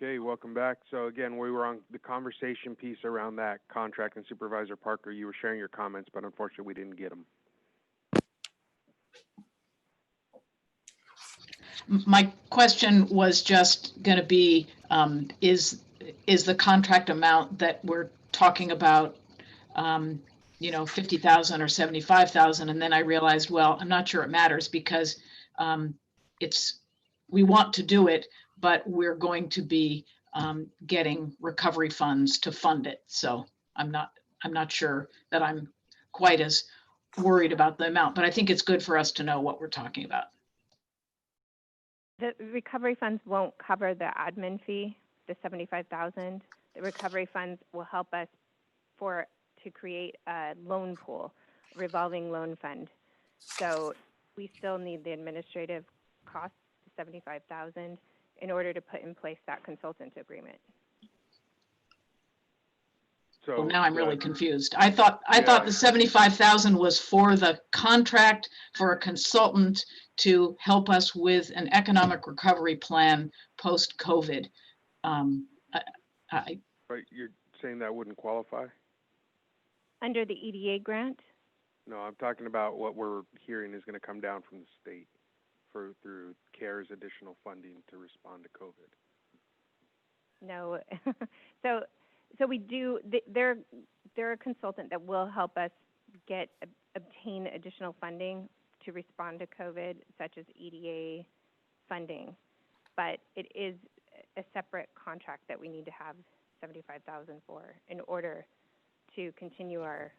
Okay, welcome back. So again, we were on the conversation piece around that contract, and Supervisor Parker, you were sharing your comments, but unfortunately we didn't get them. My question was just going to be, is the contract amount that we're talking about, 50,000 or 75,000? And then I realized, well, I'm not sure it matters because we want to do it, but we're going to be getting recovery funds to fund it. So I'm not sure that I'm quite as worried about the amount, but I think it's good for us to know what we're talking about. The recovery funds won't cover the admin fee, the 75,000. The recovery funds will help us to create a loan pool, revolving loan fund. So we still need the administrative costs, 75,000, in order to put in place that consultant agreement. So well, now I'm really confused. I thought the 75,000 was for the contract for a consultant to help us with an economic recovery plan post-COVID. Right, you're saying that wouldn't qualify? Under the EDA grant? No, I'm talking about what we're hearing is going to come down from the state through CARES additional funding to respond to COVID. No, so we do. They're a consultant that will help us obtain additional funding to respond to COVID, such as EDA funding. But it is a separate contract that we need to have 75,000 for in order to continue our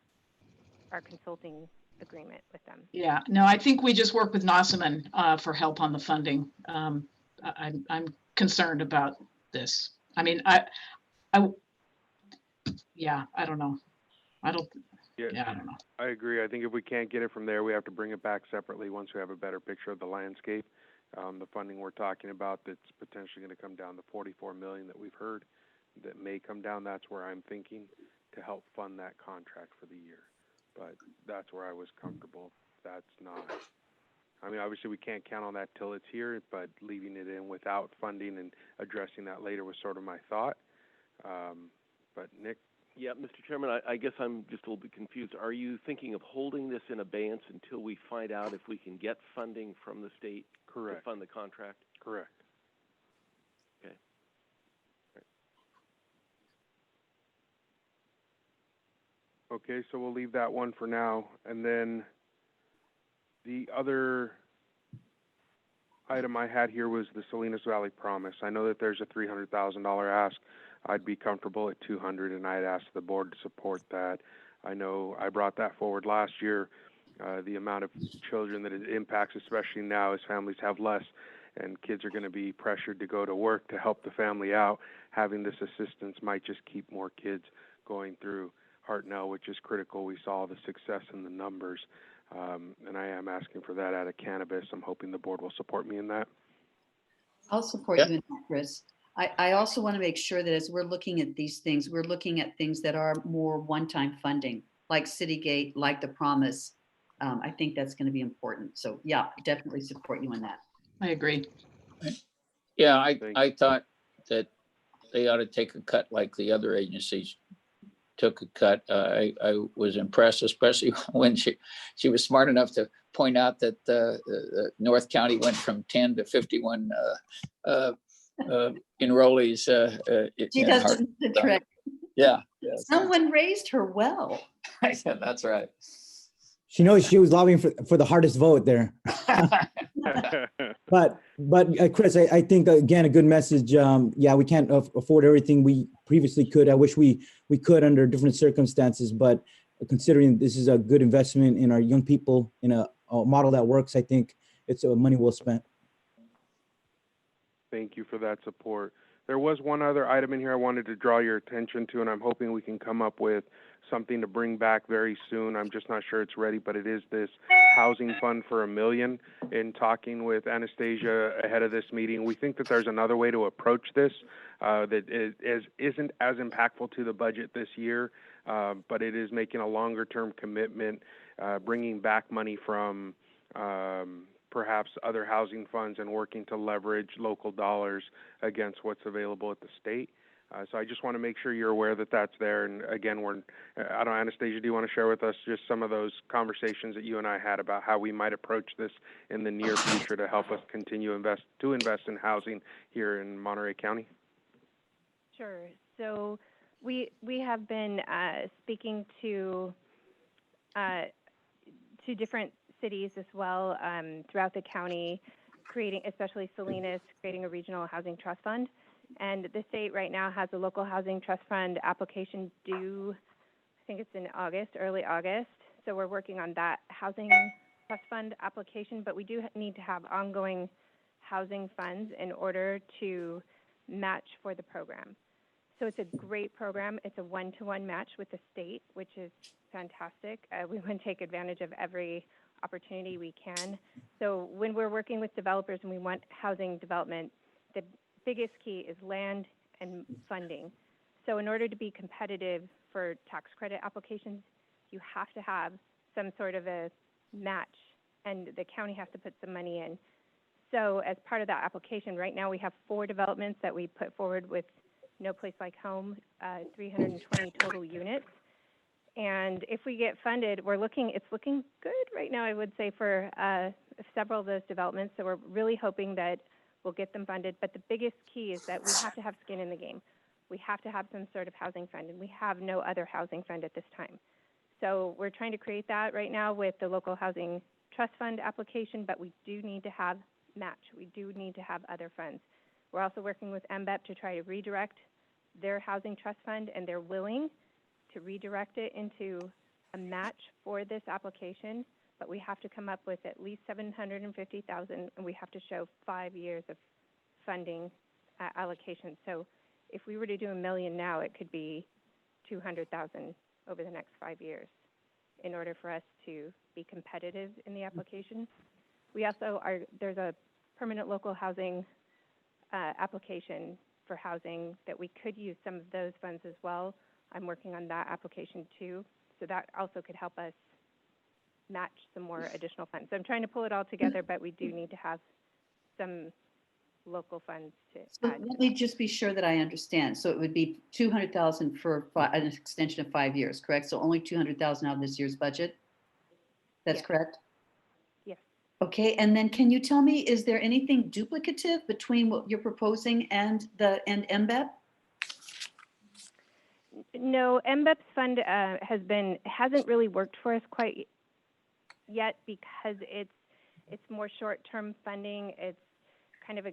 consulting agreement with them. Yeah, no, I think we just work with Nossaman for help on the funding. I'm concerned about this. I mean, I don't know. I don't know. I agree. I think if we can't get it from there, we have to bring it back separately once we have a better picture of the landscape. The funding we're talking about that's potentially going to come down to 44 million that we've heard that may come down. That's where I'm thinking to help fund that contract for the year. But that's where I was comfortable. That's not. I mean, obviously we can't count on that till it's here, but leaving it in without funding and addressing that later was sort of my thought. But Nick? Yeah, Mr. Chairman, I guess I'm just a little bit confused. Are you thinking of holding this in abeyance until we find out if we can get funding from the state to fund the contract? Correct. Okay. Right. Okay, so we'll leave that one for now. And then the other item I had here was the Salinas Valley Promise. I know that there's a $300,000 ask. I'd be comfortable at 200, and I'd ask the board to support that. I know I brought that forward last year. The amount of children that it impacts, especially now as families have less and kids are going to be pressured to go to work to help the family out, having this assistance might just keep more kids going through Hartnell, which is critical. We saw the success in the numbers, and I am asking for that out of cannabis. I'm hoping the board will support me in that. I'll support you in that, Chris. I also want to make sure that as we're looking at these things, we're looking at things that are more one-time funding, like Citygate, like the Promise. I think that's going to be important. So yeah, definitely support you in that. I agree. Yeah, I thought that they ought to take a cut like the other agencies took a cut. I was impressed, especially when she was smart enough to point out that North County went from 10 to 51 enrollees. She does the trick. Yeah. Someone raised her well. Yeah, that's right. She knows she was lobbying for the hardest vote there. But Chris, I think, again, a good message. Yeah, we can't afford everything we previously could. I wish we could under different circumstances, but considering this is a good investment in our young people in a model that works, I think it's money well spent. Thank you for that support. There was one other item in here I wanted to draw your attention to, and I'm hoping we can come up with something to bring back very soon. I'm just not sure it's ready, but it is this housing fund for $1 million. In talking with Anastasia ahead of this meeting, we think that there's another way to approach this that isn't as impactful to the budget this year, but it is making a longer-term commitment, bringing back money from perhaps other housing funds and working to leverage local dollars against what's available at the state. So I just want to make sure you're aware that that's there. And again, I don't know, Anastasia, do you want to share with us just some of those conversations that you and I had about how we might approach this in the near future to help us continue to invest in housing here in Monterey County? Sure. So we have been speaking to different cities as well throughout the county, creating, especially Salinas, creating a regional housing trust fund. And the state right now has a local housing trust fund application due, I think it's in August, early August. So we're working on that housing trust fund application, but we do need to have ongoing housing funds in order to match for the program. So it's a great program. It's a one-to-one match with the state, which is fantastic. We want to take advantage of every opportunity we can. So when we're working with developers and we want housing development, the biggest key is land and funding. So in order to be competitive for tax credit applications, you have to have some sort of a match, and the county has to put some money in. So as part of that application, right now we have 4 developments that we put forward with No Place Like Home, 320 total units. And if we get funded, it's looking good right now, I would say, for several of those developments. So we're really hoping that we'll get them funded. But the biggest key is that we have to have skin in the game. We have to have some sort of housing fund, and we have no other housing fund at this time. So we're trying to create that right now with the local housing trust fund application, but we do need to have match. We do need to have other funds. We're also working with MBEP to try to redirect their housing trust fund, and they're willing to redirect it into a match for this application, but we have to come up with at least $750,000, and we have to show 5 years of funding allocation. So if we were to do $1 million now, it could be $200,000 over the next 5 years in order for us to be competitive in the application. We also there's a permanent local housing application for housing that we could use some of those funds as well. I'm working on that application too. So that also could help us match some more additional funds. So I'm trying to pull it all together, but we do need to have some local funds to So add. let me just be sure that I understand. So it would be 200,000 for an extension of 5 years, correct? So only 200,000 out of this year's budget? That's Yes. correct? Yes. Okay, and then can you tell me, is there anything duplicative between what you're proposing and MBEP? No, MBEP's fund hasn't really worked for us quite yet because it's more short-term funding. It's kind of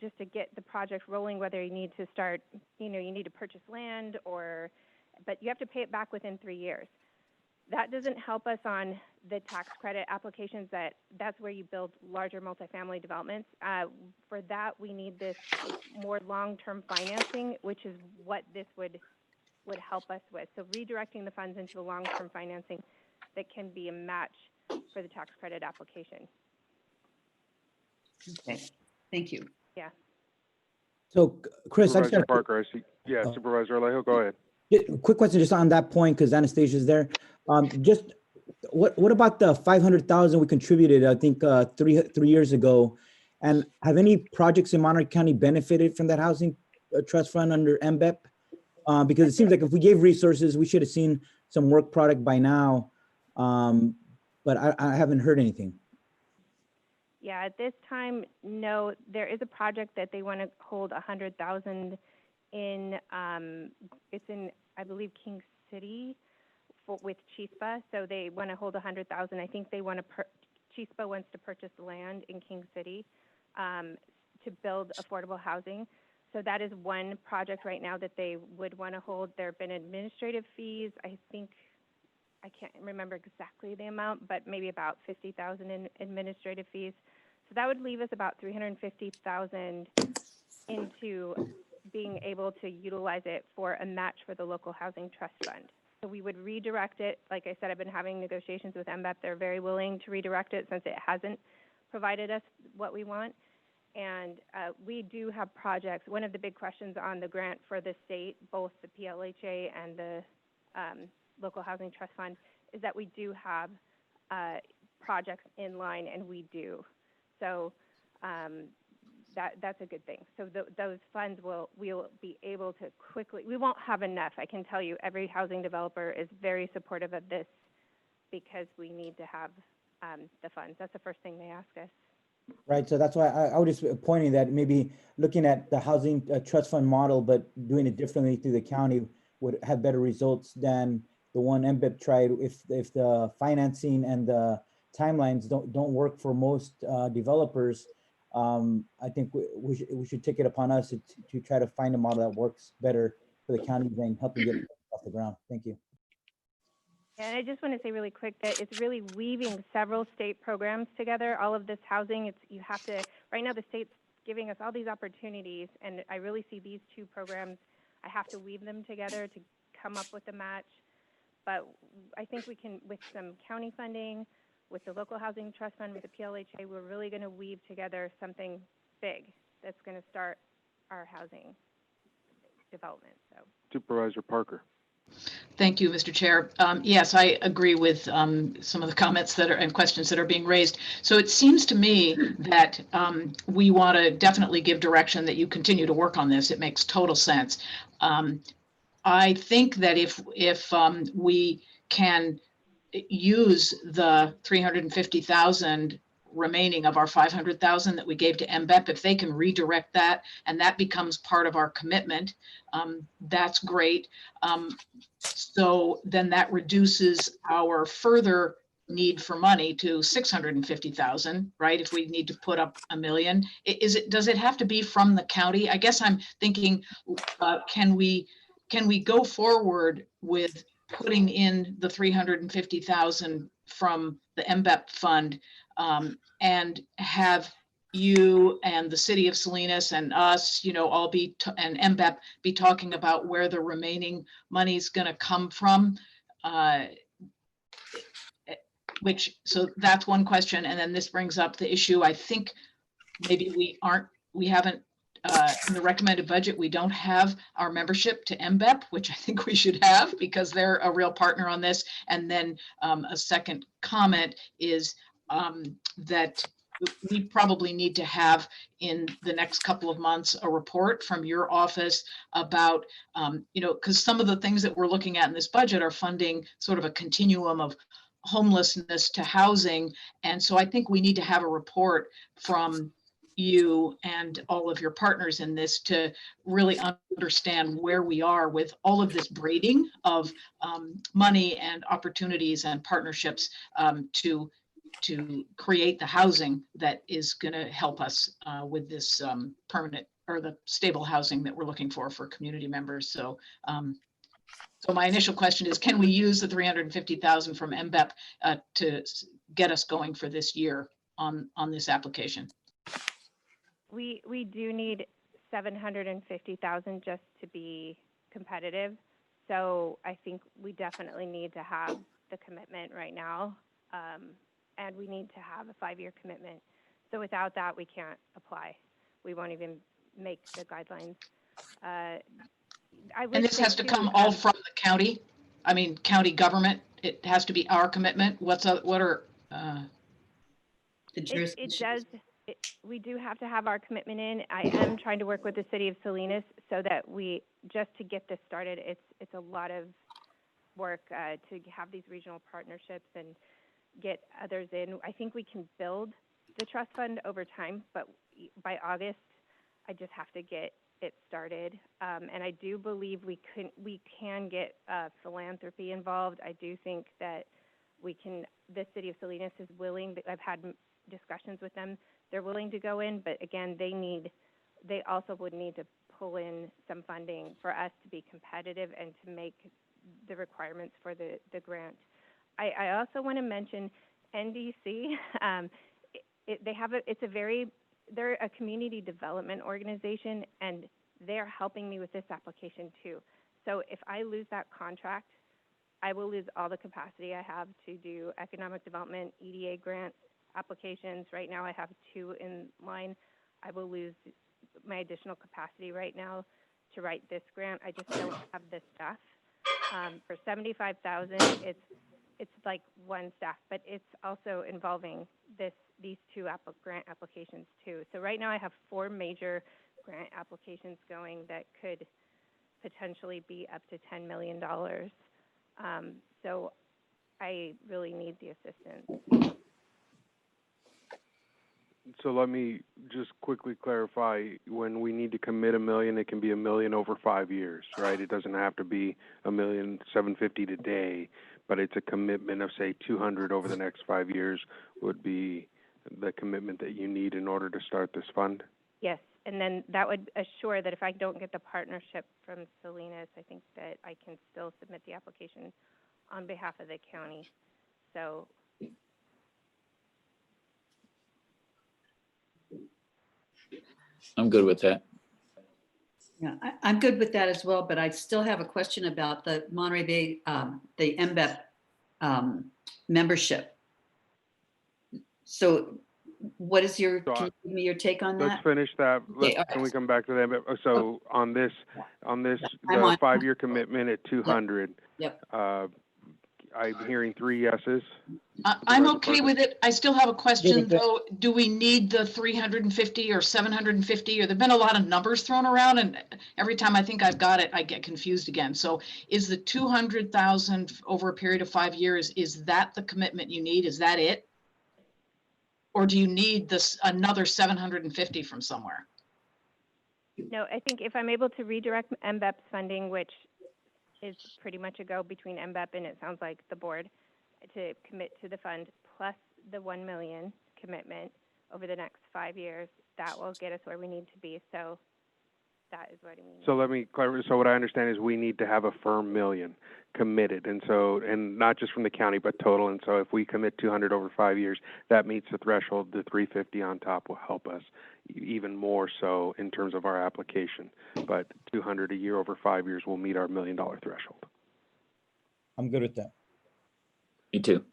just to get the project rolling, whether you need to start, you need to purchase land but you have to pay it back within 3 years. That doesn't help us on the tax credit applications. That's where you build larger multifamily developments. For that, we need this more long-term financing, which is what this would help us with. So redirecting the funds into the long-term financing that can be a match for the tax credit application. Okay, thank you. Yeah. So, Chris, I just Supervisor got Parker, I see. Yeah, Supervisor Alejo, go ahead. a quick question just on that point, because Anastasia's there. Just what about the 500,000 we contributed, I think, 3 years ago? And have any projects in Monterey County benefited from that housing trust fund under MBEP? Because it seems like if we gave resources, we should have seen some work product by now. But I haven't heard anything. Yeah, at this time, no. There is a project that they want to hold 100,000 in. It's in, I believe, King City with Chispa. So they want to hold 100,000. I think they want to. Chispa wants to purchase land in King City to build affordable housing. So that is one project right now that they would want to hold. There have been administrative fees. I think, I can't remember exactly the amount, but maybe about 50,000 in administrative fees. So that would leave us about 350,000 into being able to utilize it for a match for the local housing trust fund. So we would redirect it. Like I said, I've been having negotiations with MBEP. They're very willing to redirect it since it hasn't provided us what we want. And we do have projects. One of the big questions on the grant for the state, both the PLHA and the Local Housing Trust Fund, is that we do have projects in line, and we do. So that's a good thing. So those funds we'll be able to quickly, we won't have enough. I can tell you every housing developer is very supportive of this because we need to have the funds. That's the first thing they ask us. Right, so that's why I was just pointing that maybe looking at the housing trust fund model, but doing it differently through the county would have better results than the one MBIP tried. If the financing and the timelines don't work for most developers, I think we should take it upon us to try to find a model that works better for the county than helping get off the ground. Thank you. And I just want to say really quick that it's really weaving several state programs together. All of this housing, you have to, right now the state's giving us all these opportunities, and I really see these two programs, I have to weave them together to come up with a match. But I think we can, with some county funding, with the local housing trust fund, with the PLHA, we're really going to weave together something big that's going to start our housing development. So, Supervisor Parker. Thank you, Mr. Chair. Yes, I agree with some of the comments that are and questions that are being raised. So it seems to me that we want to definitely give direction that you continue to work on this. It makes total sense. I think that if we can use the 350,000 remaining of our 500,000 that we gave to MBEP, if they can redirect that and that becomes part of our commitment, that's great. So then that reduces our further need for money to 650,000, right? If we need to put up $1 million, does it have to be from the county? I guess I'm thinking, can we go forward with putting in the 350,000 from the MBEP fund and have you and the city of Salinas and us, all be, and MBEP be talking about where the remaining money is going to come from? So that's one question. And then this brings up the issue. I think maybe we haven't, in the recommended budget, we don't have our membership to MBEP, which I think we should have because they're a real partner on this. And then a second comment is that we probably need to have in the next couple of months a report from your office about, because some of the things that we're looking at in this budget are funding sort of a continuum of homelessness to housing. And so I think we need to have a report from you and all of your partners in this to really understand where we are with all of this braiding of money and opportunities and partnerships to create the housing that is going to help us with this permanent or the stable housing that we're looking for community members. So so my initial question is, can we use the 350,000 from MBEP to get us going for this year on this application? We do need 750,000 just to be competitive. So I think we definitely need to have the commitment right now. And we need to have a 5-year commitment. So without that, we can't apply. We won't even make the guidelines. And this has to come all from the county? I mean, county government, it has to be our commitment? What are? The jurisdiction. We do have to have our commitment in. I am trying to work with the city of Salinas so that just to get this started, it's a lot of work to have these regional partnerships and get others in. I think we can build the trust fund over time, but by August, I just have to get it started. And I do believe we can get philanthropy involved. I do think that the city of Salinas is willing. I've had discussions with them. They're willing to go in, but again, they also would need to pull in some funding for us to be competitive and to make the requirements for the grant. I also want to mention NDC. They're a community development organization, and they're helping me with this application too. So if I lose that contract, I will lose all the capacity I have to do economic development, EDA grant applications. Right now I have 2 in line. I will lose my additional capacity right now to write this grant. I just don't have the staff. For 75,000, it's like 1 staff, but it's also involving these two grant applications too. So right now I have 4 major grant applications going that could potentially be up to $10 million. So I really need the assistance. So let me just quickly clarify, when we need to commit $1 million, it can be $1 million over 5 years, right? It doesn't have to be $1,750,000 today, but it's a commitment of, say, 200 over the next 5 years would be the commitment that you need in order to start this fund? Yes, and then that would assure that if I don't get the partnership from Salinas, I think that I can still submit the application on behalf of the county. So I'm good with that. Yeah, I'm good with that as well, but I still have a question about the Monterey Bay, the MBEP membership. So what is your, So can you give me your take on Let's that? finish that. Okay, all Can we right. come back to that? So on this, I'm the on. 5-year commitment at 200. Yep. I'm hearing 3 yeses. I'm okay with it. I still have a question with that. though. Do we need the 350 or 750? Or there've been a lot of numbers thrown around, and every time I think I've got it, I get confused again. So is the 200,000 over a period of 5 years, is that the commitment you need? Is that it? Or do you need this another 750 from somewhere? no, I think if I'm able to redirect MBEP's funding, which is pretty much a go between MBEP and it sounds like the board, to commit to the fund, plus the 1 million commitment over the next 5 years, that will get us where we need to be. So that is what I mean. So let me clarify. So what I understand is we need to have a firm million committed, and not just from the county, but total. And so if we commit 200 over 5 years, that meets the threshold. The 350 on top will help us even more so in terms of our application. But 200 a year over 5 years will meet our $1 million threshold. I'm good with that. Me too.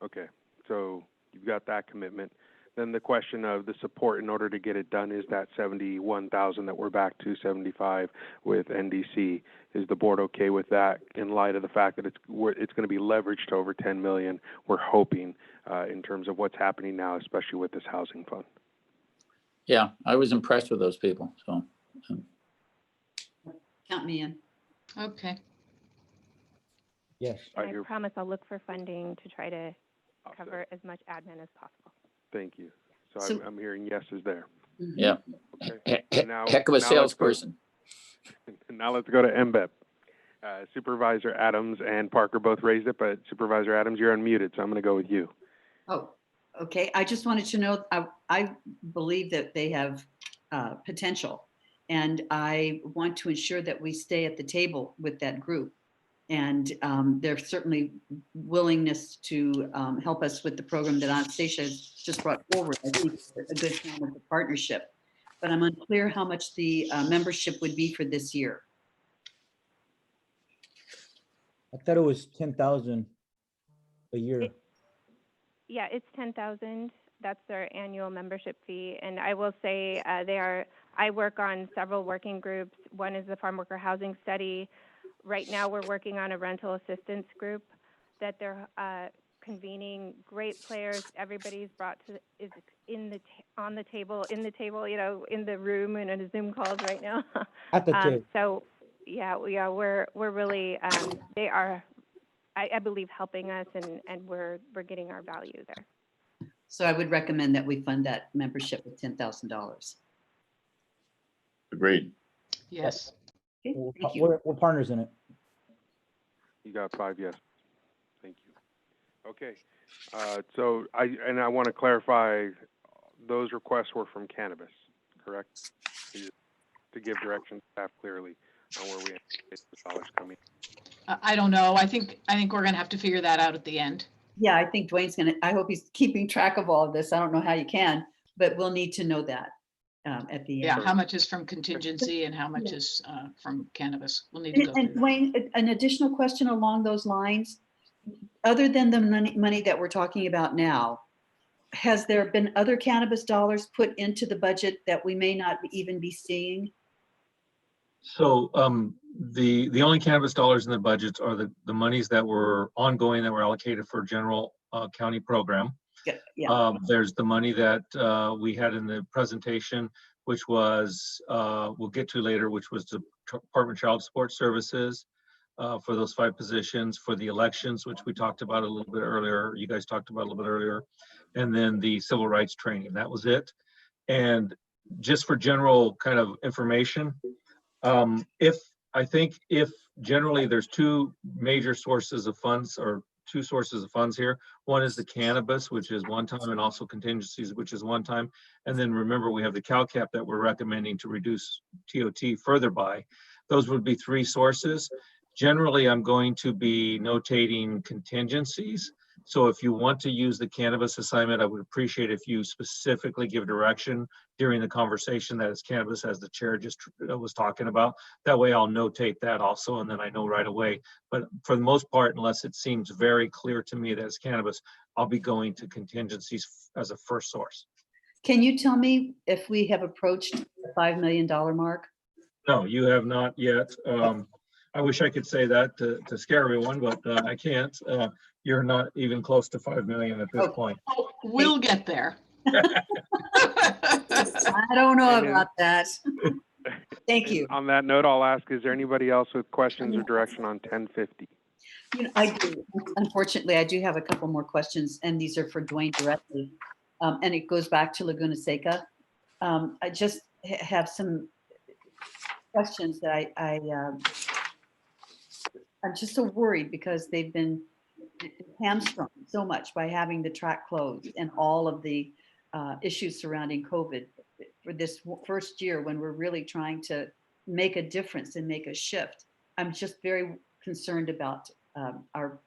Okay, so you've got that commitment. Then the question of the support in order to get it done is that 71,000 that we're back to 75 with NDC. Is the board okay with that in light of the fact that it's going to be leveraged to over 10 million? We're hoping in terms of what's happening now, especially with this housing fund. Yeah, I was impressed with those people. So Count me in. Okay. Yes. And I hear- promise I'll look for funding to try to Offset. cover as much admin as possible. Thank you. So, So- I'm hearing yeses there. yeah, Okay. And now- heck of a now let's go- salesperson. Now let's go to MBEP. Supervisor Adams and Parker both raised it, but Supervisor Adams, you're unmuted, so I'm going to go with you. Oh, okay. I just wanted to know, I believe that they have potential. And I want to ensure that we stay at the table with that group. And there's certainly willingness to help us with the program that Anastasia has just brought forward. I think it's a good kind of a partnership. But I'm unclear how much the membership would be for this year. I thought it was 10,000 a year. Yeah, it's 10,000. That's their annual membership fee. And I will say I work on several working groups. One is the farm worker housing study. Right now we're working on a rental assistance group that they're convening. Great players. Everybody's brought to is on the table, in the room and in Zoom calls right now. At the table. So we're really they are I believe helping us and we're getting our value there. So I would recommend that we fund that membership with $10,000. Agreed. Yes. Okay, thank you. We're partners in it. You got 5 yes. Thank you. Okay. So I want to clarify, those requests were from cannabis, correct? To give direction to staff clearly on where we anticipate the dollars coming. I don't know. I think we're gonna have to figure that out at the end. Yeah, I think Dwayne's I hope he's keeping track of all of this. I don't know how you can, but we'll need to know that at the end. Yeah, how much is from contingency and how much is from cannabis? We'll need to go And through that. Dwayne, an additional question along those lines, other than the money that we're talking about now, has there been other cannabis dollars put into the budget that we may not even be seeing? So the only cannabis dollars in the budgets are the monies that were ongoing that were allocated for general county program. Yeah. There's the money that we had in the presentation, which was, we'll get to later, which was the Department of Child Support Services for those 5 positions, for the elections, which we talked about a little bit earlier, you guys talked about a little bit earlier, and then the civil rights training. That was it. And just for general kind of information, if generally there's 2 major sources of funds, or 2 sources of funds here. One is the cannabis, which is one time, and also contingencies, which is one time. And then remember, we have the CalCap that we're recommending to reduce TOT further by. Those would be 3 sources. Generally, I'm going to be notating contingencies. So if you want to use the cannabis assignment, I would appreciate if you specifically give direction during the conversation that it's cannabis, as the chair just was talking about. That way I'll notate that also, and then I know right away. But for the most part, unless it seems very clear to me that it's cannabis, I'll be going to contingencies as a first source. Can you tell me if we have approached the $5 million mark? No, you have not yet. I wish I could say that to scare everyone, but I can't. You're not even close to 5 million at this point. Oh, we'll get there. I don't know And then- about that. Thank you. On that note, I'll ask, is there anybody else with questions or direction on 1050? You know, I do. Unfortunately, I do have a couple more questions, and these are for Dwayne directly. And it goes back to Laguna Seca. I just have some questions that I'm just so worried because they've been hamstrung so much by having the track closed and all of the issues surrounding COVID for this first year when we're really trying to make a difference and make a shift. I'm just very concerned about our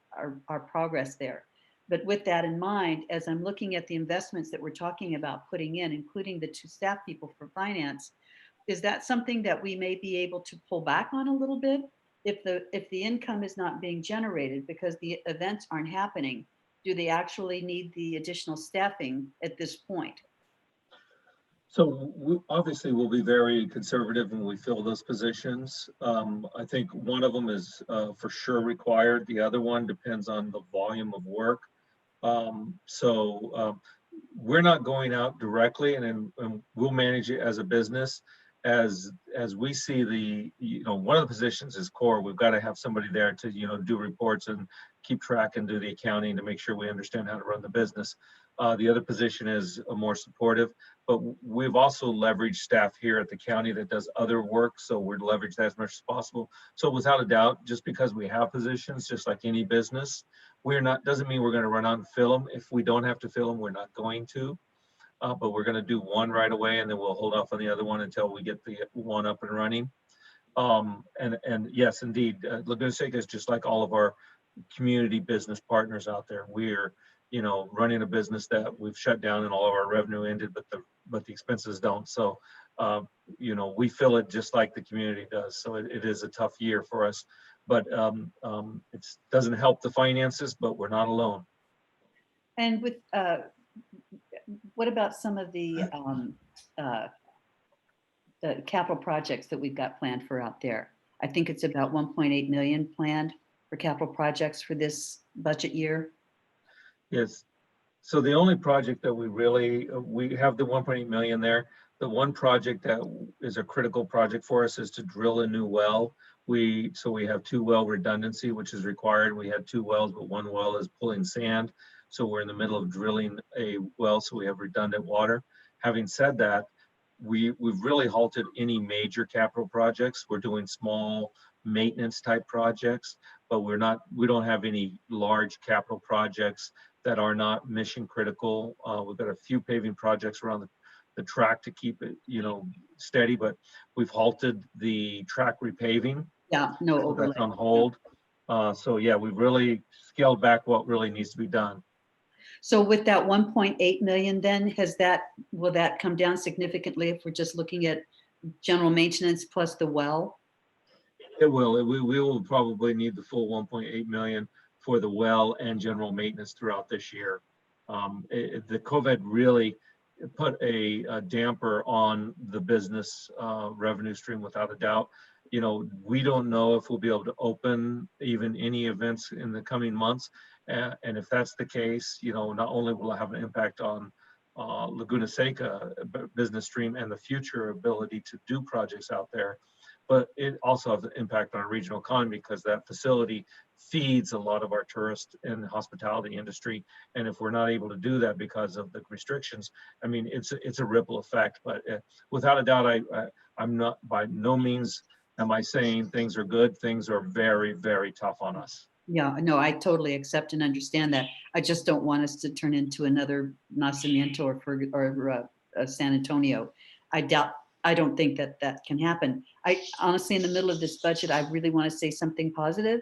progress there. But with that in mind, as I'm looking at the investments that we're talking about putting in, including the 2 staff people for finance, is that something that we may be able to pull back on a little bit if the income is not being generated because the events aren't happening? Do they actually need the additional staffing at this point? So we obviously will be very conservative when we fill those positions. I think one of them is for sure required. The other one depends on the volume of work. We're not going out directly, and we'll manage it as a business. As we see one of the positions is core. We've got to have somebody there to, do reports and keep track and do the accounting to make sure we understand how to run the business. The other position is more supportive, but we've also leveraged staff here at the county that does other work. So we're leverage that as much as possible. So without a doubt, just because we have positions, just like any business, doesn't mean we're going to run out and fill them. If we don't have to fill them, we're not going to. But we're going to do one right away, and then we'll hold off on the other one until we get the one up and running. And yes, indeed, Laguna Seca is just like all of our community business partners out there. We're, running a business that we've shut down and all of our revenue ended, but the expenses don't. So, we feel it just like the community does. So it is a tough year for us, but it doesn't help the finances, but we're not alone. And with what about some of the capital projects that we've got planned for out there? I think it's about 1.8 million planned for capital projects for this budget year. Yes. So the only project that we have the 1.8 million there. The one project that is a critical project for us is to drill a new well. We have 2 well redundancy, which is required. We had 2 wells, but 1 well is pulling sand. So we're in the middle of drilling a well, so we have redundant water. Having said that, we've really halted any major capital projects. We're doing small maintenance type projects, but we don't have any large capital projects that are not mission critical. We've got a few paving projects around the track to keep it, steady, but we've halted the track repaving. Yeah, no overlay. That's on hold. We've really scaled back what really needs to be done. So with that 1.8 million, then will that come down significantly if we're just looking at general maintenance plus the well? It will. We will probably need the full 1.8 million for the well and general maintenance throughout this year. The COVID really put a damper on the business revenue stream without a doubt. you know, we don't know if we'll be able to open even any events in the coming months. And if that's the case, you know, not only will it have an impact on Laguna Seca business stream and the future ability to do projects out there, but it also has an impact on our regional economy because that facility feeds a lot of our tourist and hospitality industry. And if we're not able to do that because of the restrictions, I mean, it's a ripple effect. But without a doubt, I'm not, by no means am I saying things are good. Things are very, very tough on us. Yeah, no, I totally accept and understand that. I just don't want us to turn into another Nacimiento or San Antonio. I don't think that that can happen. I honestly, in the middle of this budget, I really want to say something positive.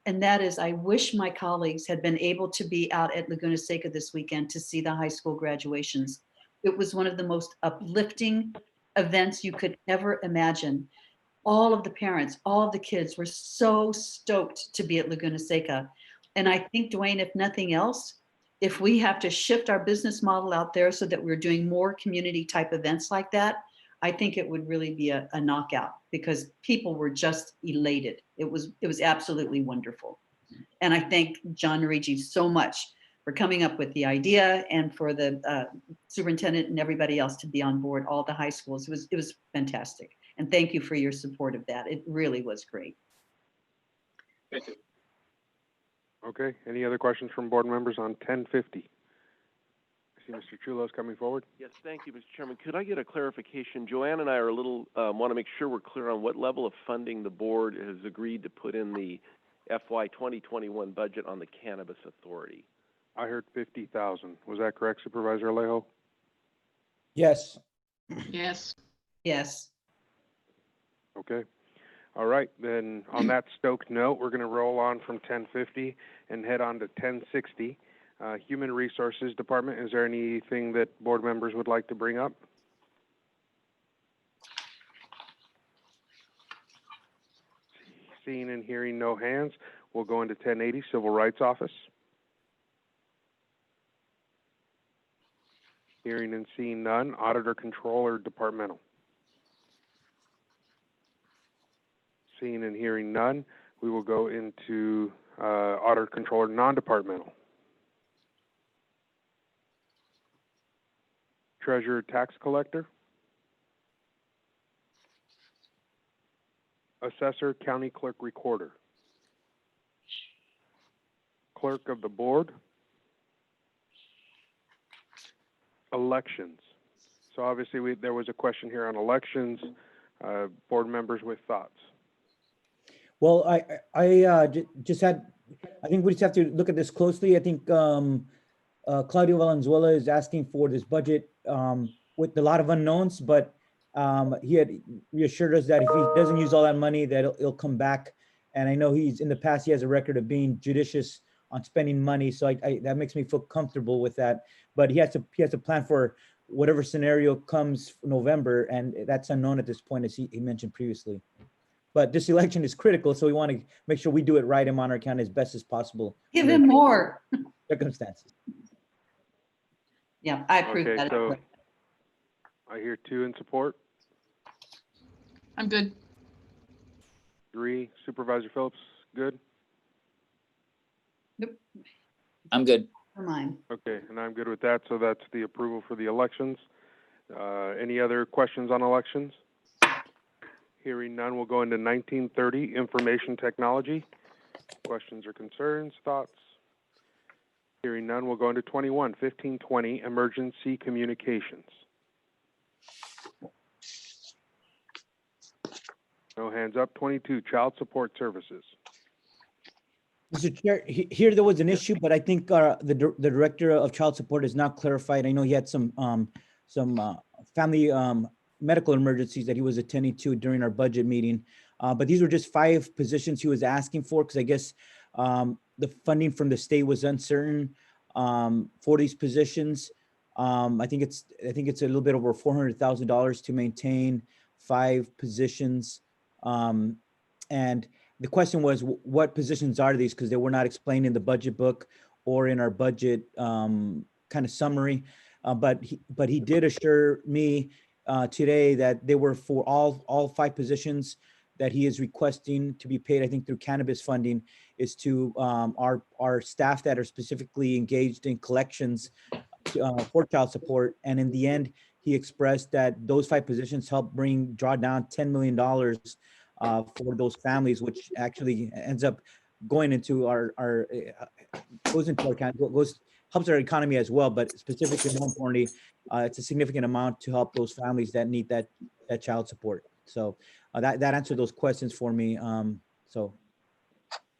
And that is, I wish my colleagues had been able to be out at Laguna Seca this weekend to see the high school graduations. It was one of the most uplifting events you could ever imagine. All of the parents, all of the kids were so stoked to be at Laguna Seca. And I think, Dwayne, if nothing else, if we have to shift our business model out there so that we're doing more community type events like that, I think it would really be a knockout because people were just elated. It was absolutely wonderful. And I thank John Narigi so much for coming up with the idea and for the superintendent and everybody else to be on board, all the high schools. It was fantastic. And thank you for your support of that. It really was great. Thank you. Okay, any other questions from board members on 1050? I see Mr. Chulo's coming forward. Yes, thank you, Mr. Chairman. Could I get a clarification? Joanne and I are a little, want to make sure we're clear on what level of funding the board has agreed to put in the FY 2021 budget on the Cannabis Authority. I heard 50,000. Was that correct, Supervisor Alejo? Yes. Yes. Yes. Okay. All right. Then on that stoked note, we're going to roll on from 1050 and head on to 1060. Human Resources Department, is there anything that board members would like to bring up? Seeing and hearing no hands, we'll go into 1080, Civil Rights Office. Hearing and seeing none, Auditor Controller Departmental. Seeing and hearing none, we will go into Auditor Controller Non-Departmental. Treasurer Tax Collector. Assessor County Clerk Recorder. Clerk of the Board. Elections. So obviously there was a question here on elections. Board members with thoughts. Well, I just had, I think we just have to look at this closely. I think Claudio Valenzuela is asking for this budget with a lot of unknowns, but he had reassured us that if he doesn't use all that money, that it'll come back. And I know he's in the past, he has a record of being judicious on spending money. So that makes me feel comfortable with that. But he has to plan for whatever scenario comes November, and that's unknown at this point, as he mentioned previously. But this election is critical, so we want to make sure we do it right in Monterey County as best as possible. Give him more. Circumstances. Yeah, I approve Okay, that. so I hear 2 in support. I'm good. 3, Supervisor Phillips, good? Nope. I'm good. Never mind. Okay, and I'm good with that, so that's the approval for the elections. Any other questions on elections? Hearing none, we'll go into 1930, Information Technology. Questions or concerns, thoughts? Hearing none, we'll go into 1520, Emergency Communications. No hands up. 22, Child Support Services. Mr. Chair, here there was an issue, but I think the director of child support is now clarified. I know he had some family medical emergencies that he was attending to during our budget meeting, but these were just 5 positions he was asking for because I guess the funding from the state was uncertain for these positions. I think it's a little bit over $400,000 to maintain 5 positions, and the question was, what positions are these? Because they were not explained in the budget book or in our budget kind of summary. But he did assure me today that they were for all 5 positions that he is requesting to be paid, I think through cannabis funding, is to our staff that are specifically engaged in collections for child support. And in the end, he expressed that those 5 positions help draw down $10 million for those families, which actually ends up going into goes into our account, helps our economy as well. But specifically, more importantly, it's a significant amount to help those families that need that child support. So that answered those questions for me. So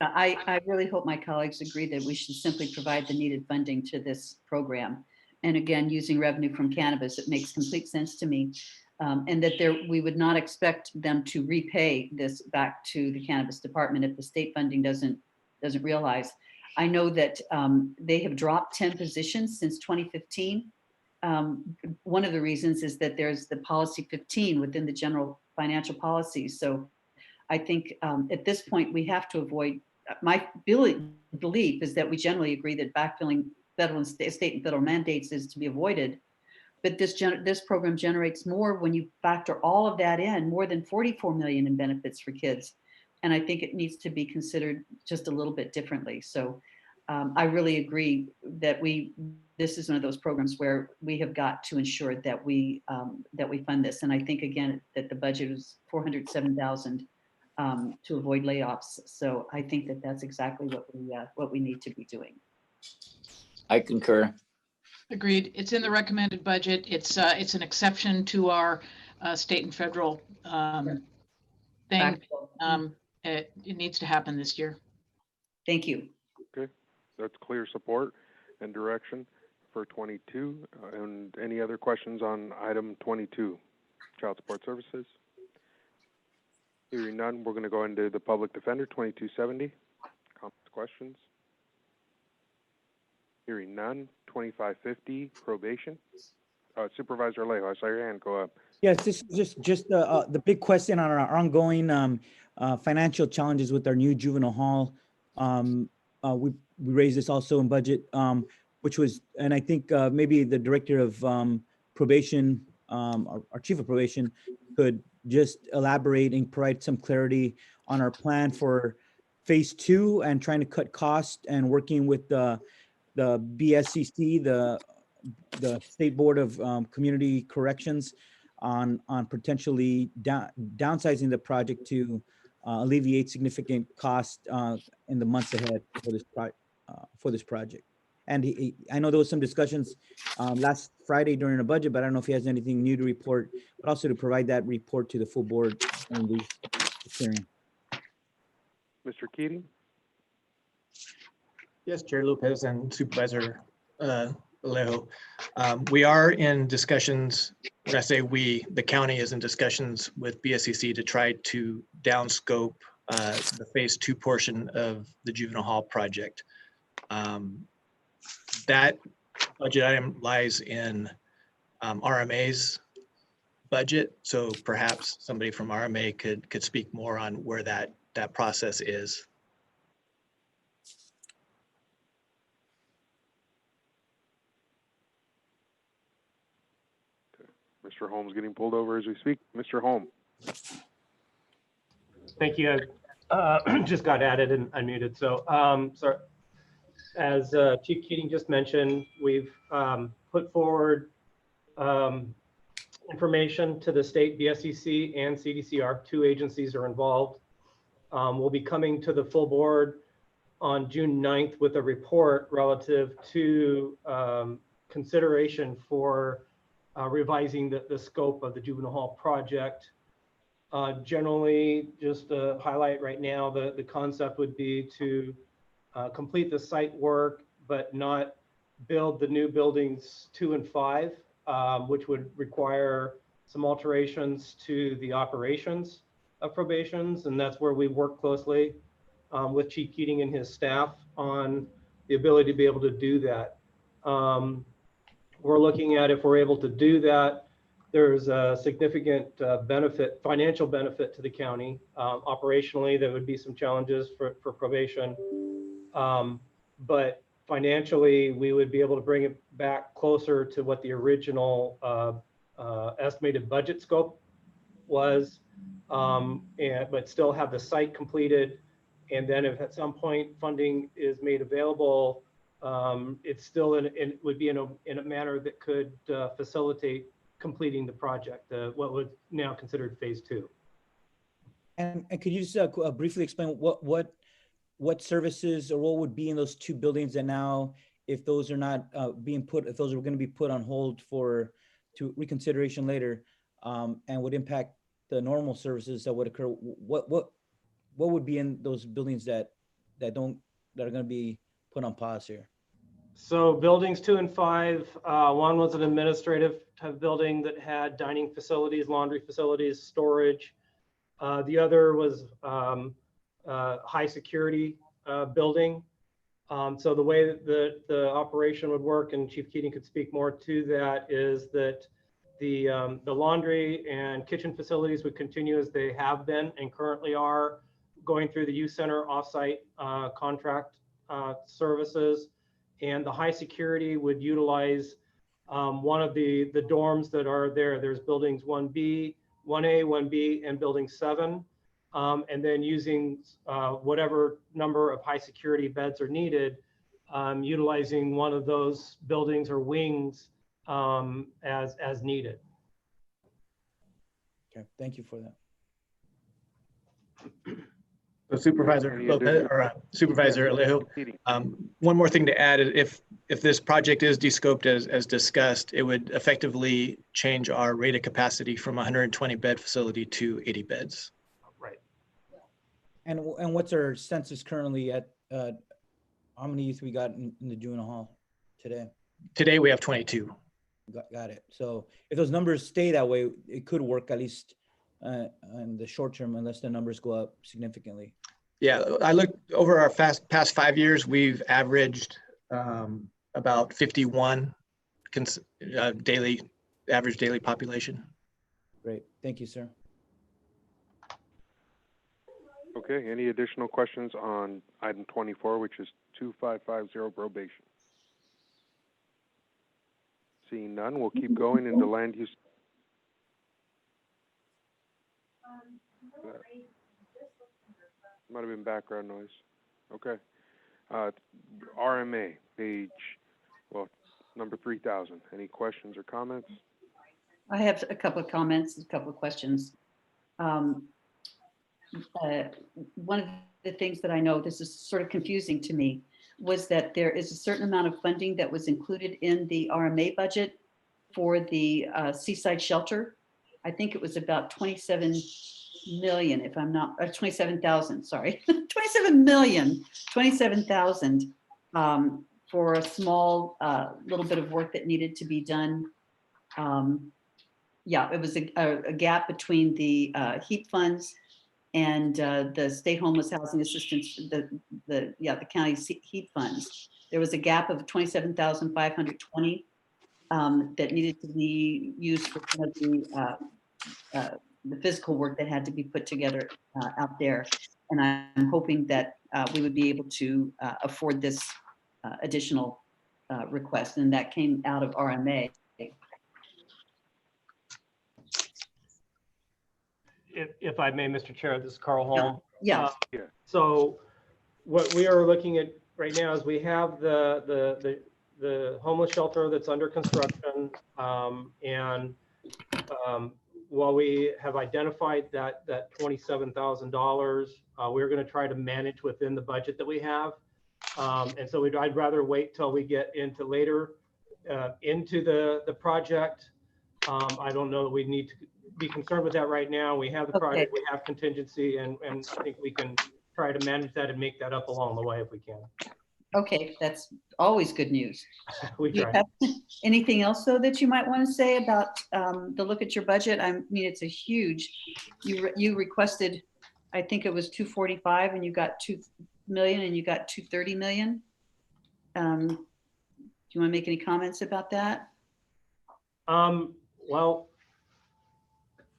I really hope my colleagues agree that we should simply provide the needed funding to this program. And again, using revenue from cannabis, it makes complete sense to me. And that we would not expect them to repay this back to the cannabis department if the state funding doesn't realize. I know that they have dropped 10 positions since 2015. One of the reasons is that there's the policy 15 within the general financial policies. So I think at this point we have to avoid, my belief is that we generally agree that backfilling federal and state and federal mandates is to be avoided. But this program generates more when you factor all of that in, more than 44 million in benefits for kids. And I think it needs to be considered just a little bit differently. So I really agree that this is one of those programs where we have got to ensure that we fund this. And I think again that the budget is 407,000 to avoid layoffs. So I think that that's exactly what we need to be doing. I concur. Agreed. It's in the recommended budget. It's an exception to our state and federal thing. It needs to happen this year. Thank you. Okay, that's clear support and direction for 22. And any other questions on item 22, child support services? Hearing none, we're going to go into the public defender, 2270. Comments, questions? Hearing none, 2550, probation. Supervisor Alejo, I saw your hand go up. yes, this is just the big question on our ongoing financial challenges with our new juvenile hall. We raised this also in budget, which was, and I think maybe the director of probation, our chief of probation, could just elaborate and provide some clarity on our plan for phase 2 and trying to cut costs and working with the BSCC, the State Board of Community Corrections, on potentially downsizing the project to alleviate significant costs in the months ahead for this project. And I know there was some discussions last Friday during the budget, but I don't know if he has anything new to report, but also to provide that report to the full board in the hearing. Mr. Keating? Yes, Chair Lopez and Supervisor Alejo. We are in discussions, when I say we, the county is in discussions with BSCC to try to downscope the phase 2 portion of the juvenile hall project. That budget item lies in RMA's budget, so perhaps somebody from RMA could speak more on where that process is. Mr. Holmes getting pulled over as we speak. Mr. Holmes. Thank you. Just got added and unmuted. So, as Chief Keating just mentioned, we've put forward information to the state BSCC and CDCR. 2 agencies are involved. We'll be coming to the full board on June 9th with a report relative to consideration for revising the scope of the juvenile hall project. Generally, just to highlight right now, the concept would be to complete the site work, but not build the new buildings 2 and 5, which would require some alterations to the operations of probations. And that's where we work closely with Chief Keating and his staff on the ability to be able to do that. We're looking at, if we're able to do that, there's a significant financial benefit to the county. Operationally, there would be some challenges for probation, but financially, we would be able to bring it back closer to what the original estimated budget scope was. but still have the site completed. And then if at some point funding is made available, it's still would be in a manner that could facilitate completing the project, what was now considered phase 2. And could you just briefly explain what services or what would be in those 2 buildings that now, if those are not if those are going to be put on hold to reconsideration later, and would impact the normal services that would occur, what would be in those buildings that are going to be put on pause here? So buildings 2 and 5, one was an administrative type building that had dining facilities, laundry facilities, storage. The other was high security building. So the way that the operation would work, and Chief Keating could speak more to that, is that the laundry and kitchen facilities would continue as they have been and currently are, going through the youth center offsite contract services. And the high security would utilize one of the dorms that are there. There's buildings 1B, 1A, 1B, and building 7. And then using whatever number of high security beds are needed, utilizing one of those buildings or wings as needed. Okay, thank you for that. So Supervisor Lopez, or Supervisor Alejo, one more thing to add: if this project is descoped as discussed, it would effectively change our rated capacity from 120 bed facility to 80 beds. Right. And what's our census currently at? How many youth we got in the juvenile hall today? Today we have 22. Got it. So if those numbers stay that way, it could work at least in the short term, unless the numbers go up significantly. Yeah, I looked over our past 5 years. We've averaged about 51 average daily population. Great, thank you, sir. Okay, any additional questions on item 24, which is 2550 probation? Seeing none, we'll keep going into land use. Might have been background noise. Okay. RMA, number 3000. Any questions or comments? I have a couple of comments, a couple of questions. One of the things that I know, this is sort of confusing to me, was that there is a certain amount of funding that was included in the RMA budget for the seaside shelter. I think it was about 27 million, if I'm not, 27,000, sorry, 27,000 for a small little bit of work that needed to be done. Yeah, it was a gap between the HEAP funds and the state homeless housing assistance, the county's HEAP funds. There was a gap of 27,520 that needed to be used for some of the physical work that had to be put together out there. And I'm hoping that we would be able to afford this additional request, and that came out of RMA. If I may, Mr. Chair, this is Carl Holm. Yeah. So what we are looking at right now is we have the homeless shelter that's under construction, and while we have identified that $27,000, we're going to try to manage within the budget that we have. And so I'd rather wait till we get into later into the project. I don't know that we need to be concerned with that right now. We have the project, we have contingency, and I think we can try to manage that and make that up along the way if we can. Okay, that's always good news. We Do you try. have anything else though that you might want to say about the look at your budget? I mean, it's a huge, you requested, I think it was 245 and you got 2 million and you got 230 million. Do you want to make any comments about that? Well,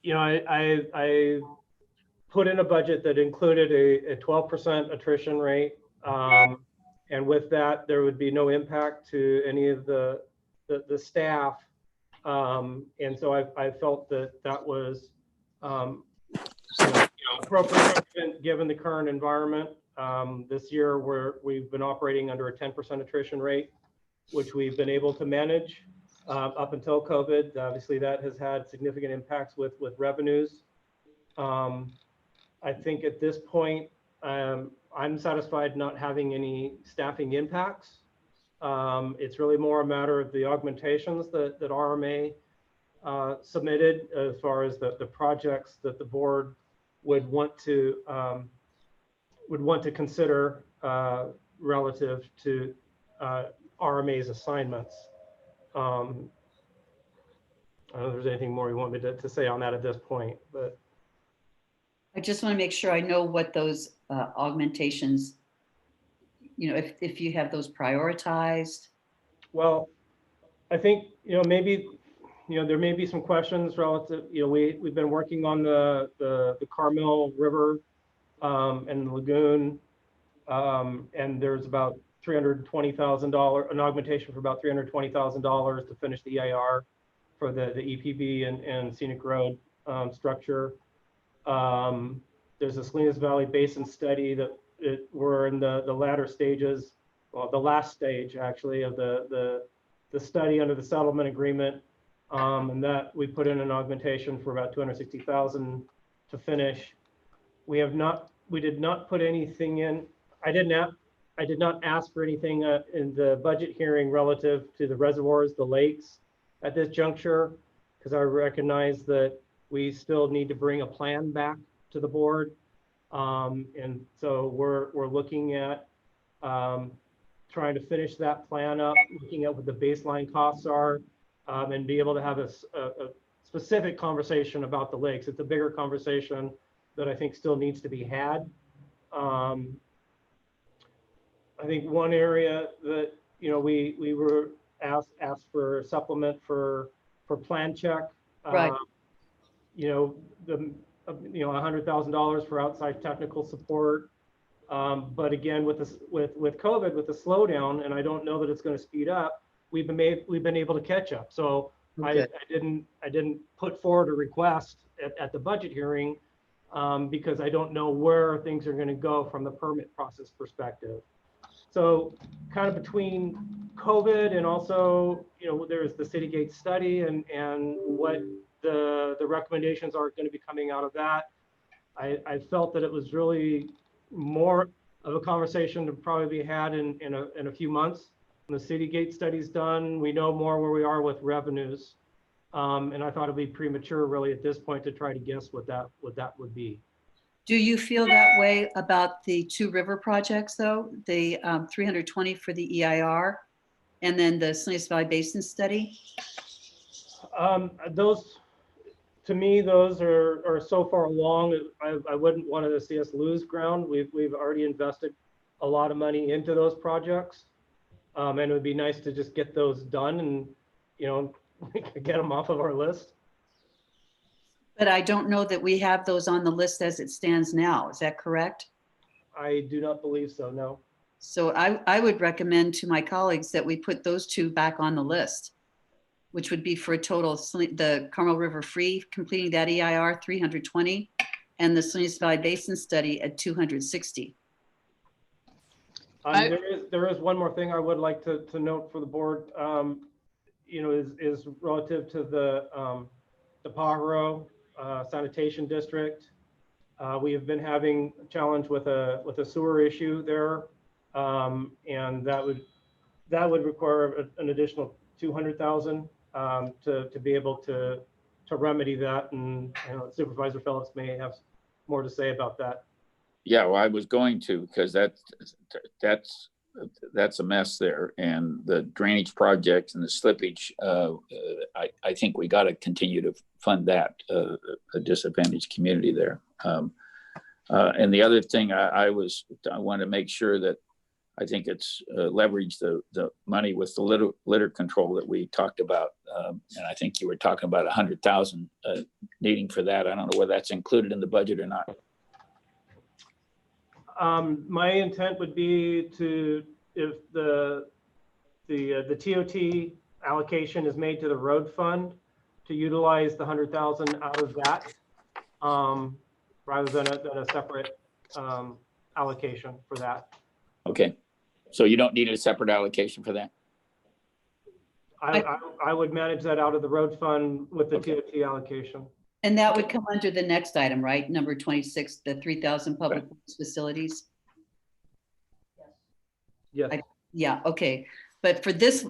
you know, I put in a budget that included a 12% attrition rate. And with that, there would be no impact to any of the staff. And so I felt that was So, appropriate given the current environment. This year, we've been operating under a 10% attrition rate, which we've been able to manage up until COVID. Obviously, that has had significant impacts with revenues. I think at this point, I'm satisfied not having any staffing impacts. It's really more a matter of the augmentations that RMA submitted as far as the projects that the board would want to consider relative to RMA's assignments. I don't know if there's anything more you want me to say on that at this point, but I just want to make sure I know what those augmentations, if you have those prioritized. well, I think, maybe, there may be some questions relative, we've been working on the Carmel River and the lagoon, and there's about $320,000, an augmentation for about $320,000 to finish the EIR for the EPB and scenic road structure. There's a Salinas Valley Basin study that we're in the latter stages, well, the last stage actually of the study under the settlement agreement, and that we put in an augmentation for about $260,000 to finish. We did not put anything in. I did not ask for anything in the budget hearing relative to the reservoirs, the lakes at this juncture, because I recognize that we still need to bring a plan back to the board. And so we're looking at trying to finish that plan up, looking at what the baseline costs are, and be able to have a specific conversation about the lakes. It's a bigger conversation that I think still needs to be had. I think one area that, we were asked for a supplement for plan check. Right. $100,000 for outside technical support. But again, with COVID, with the slowdown, and I don't know that it's going to speed up, we've been able to catch up. So okay. I didn't put forward a request at the budget hearing because I don't know where things are going to go from the permit process perspective. So kind of between COVID and also, there's the City Gate study and what the recommendations are going to be coming out of that. I felt that it was really more of a conversation to probably be had in a few months. When the City Gate study's done, we know more where we are with revenues. And I thought it'd be premature really at this point to try to guess what that would be. Do you feel that way about the two river projects though? The 320 for the EIR and then the Salinas Valley Basin study? Those, to me, those are so far along. I wouldn't want to see us lose ground. We've already invested a lot of money into those projects. And it would be nice to just get those done and, get them off of our list. But I don't know that we have those on the list as it stands now. Is that correct? I do not believe so, no. So I would recommend to my colleagues that we put those two back on the list, which would be for a total, the Carmel River Free, completing that EIR 320, and the Salinas Valley Basin study at 260. There is one more thing I would like to note for the board, is relative to the Pajaro sanitation district. We have been having a challenge with a sewer issue there, and that would require an additional $200,000 to be able to remedy that. And Supervisor Phillips may have more to say about that. Yeah, well, I was going to, because that's a mess there, and the drainage projects and the slippage. I think we got to continue to fund that, a disadvantaged community there. And the other thing I want to make sure that I think it's leverage the money with the litter control that we talked about, and I think you were talking about 100,000 needing for that. I don't know whether that's included in the budget or not. My intent would be to, if the TOT allocation is made to the road fund, to utilize the 100,000 out of that. rather than a separate allocation for that. Okay, so you don't need a separate allocation for that? I would manage that out of the road fund with the Okay. TOT allocation. And that would come under the next item, right? Number 26, the 3,000 public works facilities. Yes. Yeah, okay. But for this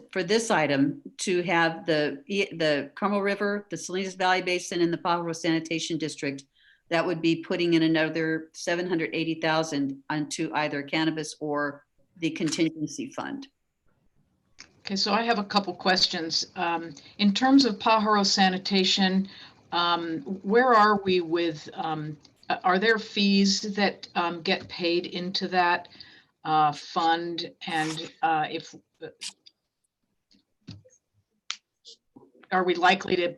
item, to have the Carmel River, the Salinas Valley Basin, and the Pajaro Sanitation District, that would be putting in another 780,000 onto either cannabis or the contingency fund. Okay, so I have a couple questions. In terms of Pajaro sanitation, where are we with, are there fees that get paid into that fund? And if, are we likely to,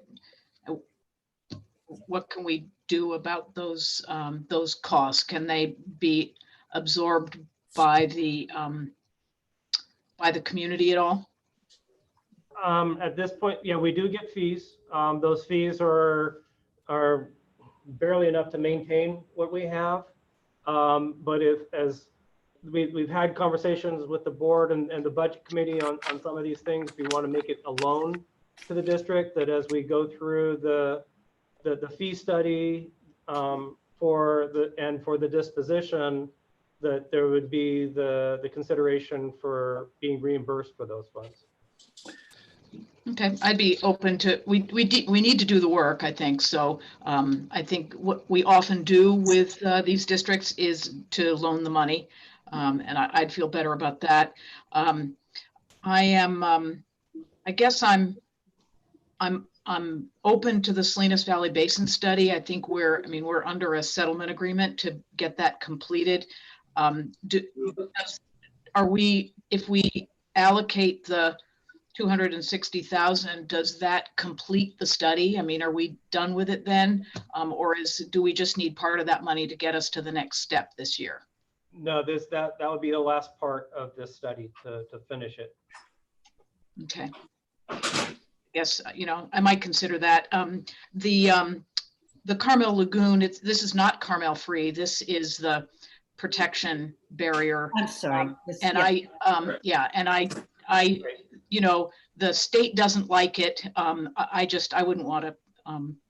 what can we do about those costs? Can they be absorbed by the community at all? At this point, yeah, we do get fees. Those fees are barely enough to maintain what we have. But as we've had conversations with the board and the budget committee on some of these things, we want to make it a loan to the district, that as we go through the fee study for the disposition, that there would be the consideration for being reimbursed for those funds. Okay, I'd be open to, we need to do the work, I think. So I think what we often do with these districts is to loan the money. And I'd feel better about that. I guess I'm open to the Salinas Valley Basin study. I think we're under a settlement agreement to get that completed. If we allocate the 260,000, does that complete the study? I mean, are we done with it then? Or do we just need part of that money to get us to the next step this year? No, that would be the last part of this study to finish it. Okay. Yes, I might consider that. The Carmel Lagoon, this is not Carmel free. This is the protection barrier. I'm sorry. The state doesn't like it. I wouldn't want to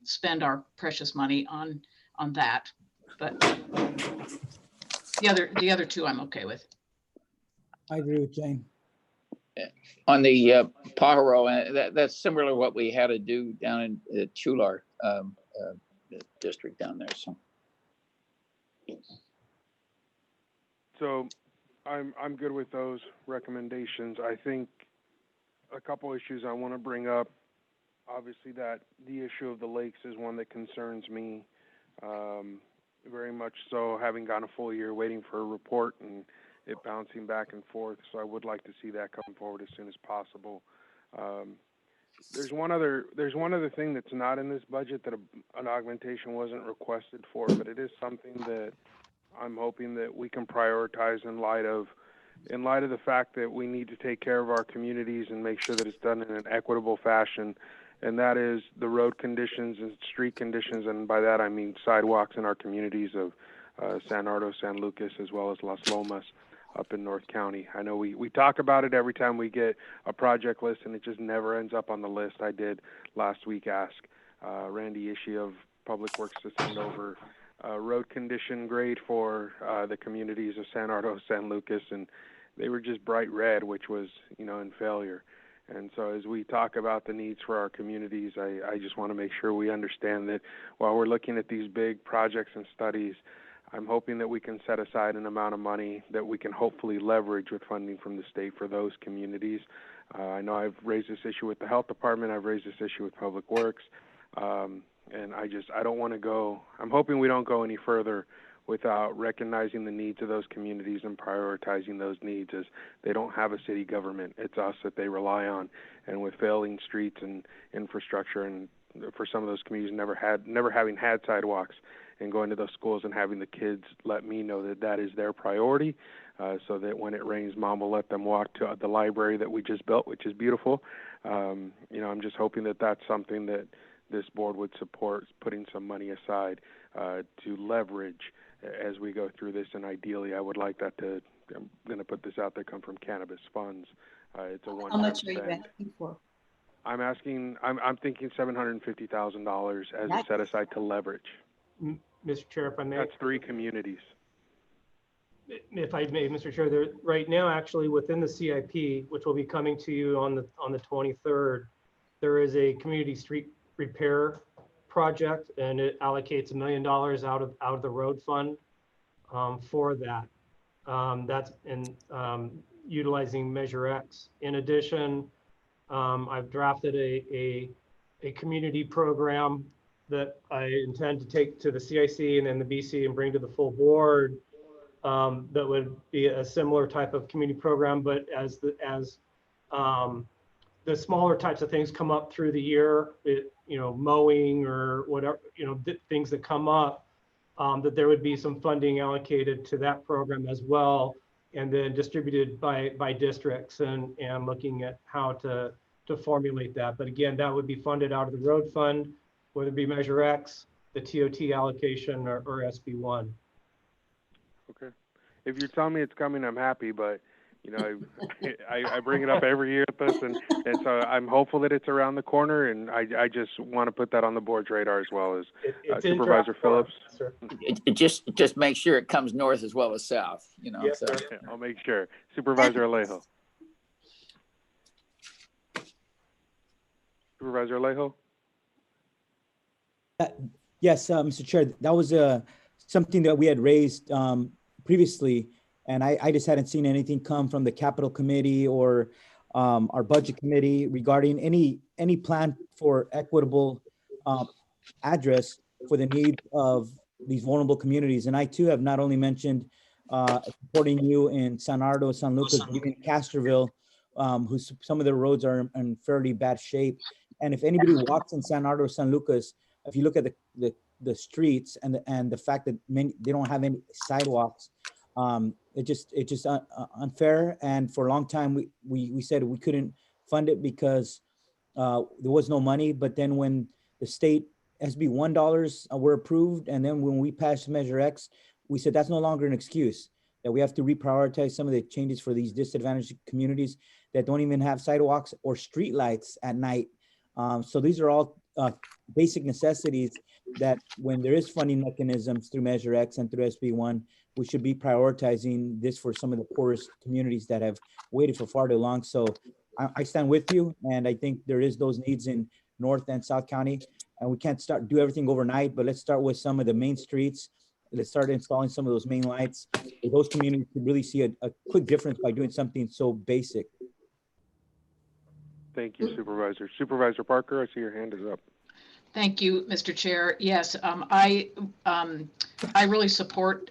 spend our precious money on that. But the other two I'm okay with. I agree with Jane. On the Pajaro, that's similar to what we had to do down in the Chular district down there. So I'm good with those recommendations. I think a couple issues I want to bring up. Obviously, that the issue of the lakes is one that concerns me very much so, having gone a full year waiting for a report and it bouncing back and forth. So I would like to see that come forward as soon as possible. There's one other thing that's not in this budget that an augmentation wasn't requested for, but it is something that I'm hoping that we can prioritize in light of the fact that we need to take care of our communities and make sure that it's done in an equitable fashion. And that is the road conditions and street conditions. And by that, I mean sidewalks in our communities of San Nardo, San Lucas, as well as Las Lomas up in North County. I know we talk about it every time we get a project list, and it just never ends up on the list. I did last week ask Randy Ishii of Public Works to send over road condition grade for the communities of San Nardo, San Lucas, and they were just bright red, which was, in failure. And so as we talk about the needs for our communities, I just want to make sure we understand that while we're looking at these big projects and studies, I'm hoping that we can set aside an amount of money that we can hopefully leverage with funding from the state for those communities. I know I've raised this issue with the health department. I've raised this issue with Public Works. And I don't want to go, I'm hoping we don't go any further without recognizing the needs of those communities and prioritizing those needs, as they don't have a city government. It's us that they rely on. And with failing streets and infrastructure, and for some of those communities never having had sidewalks, and going to those schools and having the kids let me know that that is their priority, so that when it rains, Mom will let them walk to the library that we just built, which is beautiful. I'm just hoping that that's something that this board would support, putting some money aside. to leverage as we go through this, and ideally, I would like that to, I'm going to put this out there, come from cannabis funds. It's a How one-time much are you spend. asking for? I'm thinking $750,000 as a That's- set aside to leverage. Mr. Chair, if I may. That's 3 communities. If I may, Mr. Chair, there, right now, actually, within the CIP, which will be coming to you on the 23rd, there is a community street repair project, and it allocates $1 million out of the road fund for that. That's in utilizing Measure X. In addition, I've drafted a community program that I intend to take to the CIC and then the BC and bring to the full board. That would be a similar type of community program, but as the smaller types of things come up through the year, mowing or whatever, things that come up, that there would be some funding allocated to that program as well, and then distributed by districts and looking at how to formulate that. But again, that would be funded out of the road fund, whether it be Measure X, the TOT allocation, or SB1. Okay. If you're telling me it's coming, I'm happy, but I bring it up every year with this, and so I'm hopeful that it's around the corner, and I just want to put that on the board's radar as well as Supervisor Phillips. Sir. It just make sure it comes north as well as south, Yes, so. sir. Yeah, I'll make sure. Supervisor Alejo. Supervisor Alejo? Yes, Mr. Chair, that was something that we had raised previously, and I just hadn't seen anything come from the Capital Committee or our Budget Committee regarding any plan for equitable address for the needs of these vulnerable communities. And I too have not only mentioned supporting you in San Ardo, San Lucas, even Castroville, whose some of the roads are in fairly bad shape. And if anybody walks in San Ardo, San Lucas, if you look at the streets and the fact that they don't have any sidewalks, it's just unfair. And for a long time, we said we couldn't fund it because there was no money. But then when the state SB $1 were approved, and then when we passed Measure X, we said that's no longer an excuse, that we have to reprioritize some of the changes for these disadvantaged communities that don't even have sidewalks or street lights at night. So these are all basic necessities that when there is funding mechanisms through Measure X and through SB1, we should be prioritizing this for some of the poorest communities that have waited for far too long. So I stand with you, and I think there is those needs in North and South County, and we can't do everything overnight, but let's start with some of the main streets. Let's start installing some of those main lights. Those communities could really see a quick difference by doing something so basic. Thank you, Supervisor. Supervisor Parker, I see your hand is up. Thank you, Mr. Chair. Yes, I really support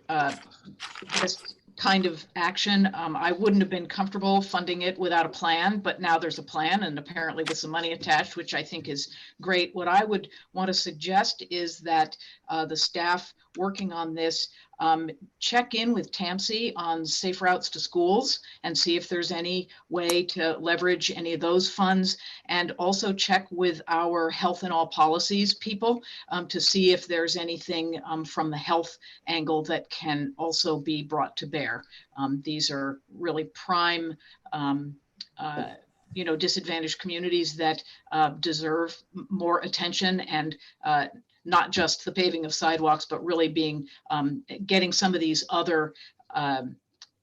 this kind of action. I wouldn't have been comfortable funding it without a plan, but now there's a plan, and apparently with some money attached, which I think is great. What I would want to suggest is that the staff working on this check in with TAMC on safe routes to schools and see if there's any way to leverage any of those funds, and also check with our health and all policies people to see if there's anything from the health angle that can also be brought to bear. These are really prime disadvantaged communities that deserve more attention, and not just the paving of sidewalks, but really getting some of these other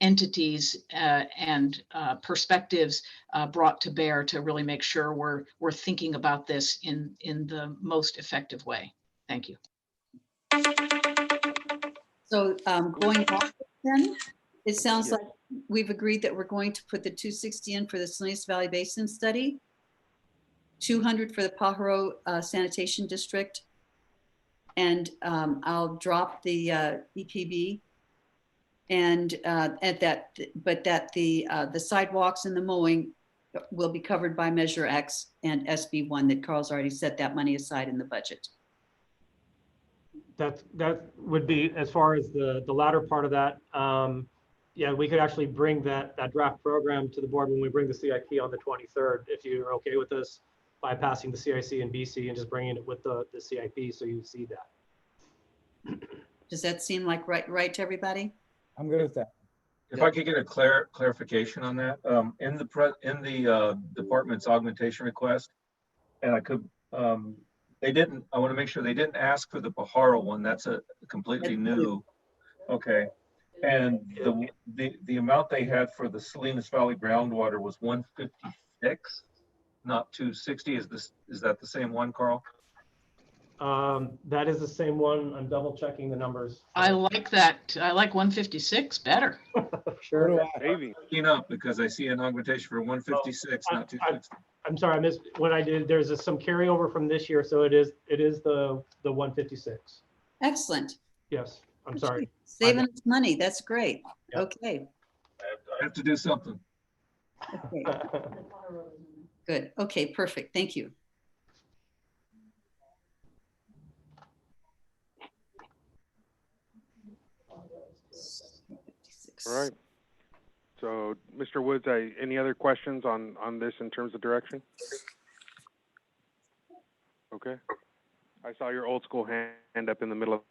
entities and perspectives brought to bear to really make sure we're thinking about this in the most effective way. Thank you. So going back then, it sounds Yes. like we've agreed that we're going to put the 260 in for the Salinas Valley Basin study, 200 for the Pajaro Sanitation District, and I'll drop the EPB, and but that the sidewalks and the mowing will be covered by Measure X and SB1, that Carl's already set that money aside in the budget. That would be, as far as the latter part of that, yeah, we could actually bring that draft program to the board when we bring the CIP on the 23rd, if you're okay with this, bypassing the CIC and BC and just bringing it with the CIP, so you see that. Does that seem like right to everybody? I'm good with that. If I could get a clarification on that, in the department's augmentation request, and I could, they didn't, I want to make sure they didn't ask for the Pajaro one. That's a completely That's new. Okay. And the amount they had for the Salinas Valley groundwater was 156, not 260. Is that the same one, Carl? That is the same one. I'm double checking the numbers. I like that. I like 156 better. Sure. Maybe. Looking up because I see an augmentation for 156, not 260. I'm sorry, I missed what I did. There's some carryover from this year, so it is the 156. Excellent. Yes, I'm sorry. Saving us money. That's great. Yep. Okay. I have to do something. Okay. Good. Okay, perfect. Thank you. All right. So, Mr. Woods, any other questions on this in terms of direction? Okay. I saw your old school hand up in the middle of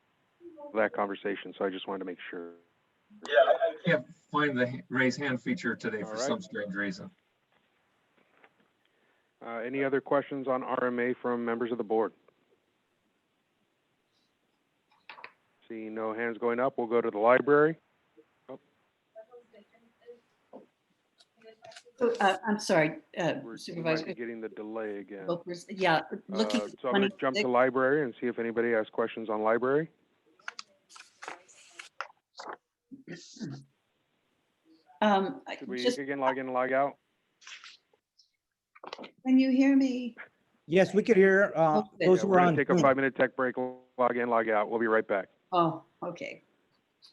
that conversation, so I just wanted to make sure. Yeah, I can't find the raise hand feature today for some strange reason. Any other questions on RMA from members of the board? Seeing no hands going up, we'll go to the library. So, I'm sorry, We're Supervisor. getting the delay again. Yeah, looking. So I'm going to jump to library and see if anybody has questions on library. Should we again log in and log out? Can you hear me? Yes, we could hear Okay. those who We're are going on. to take a Zoom. 5-minute tech break. Log in, log out. We'll be right back. Oh, okay.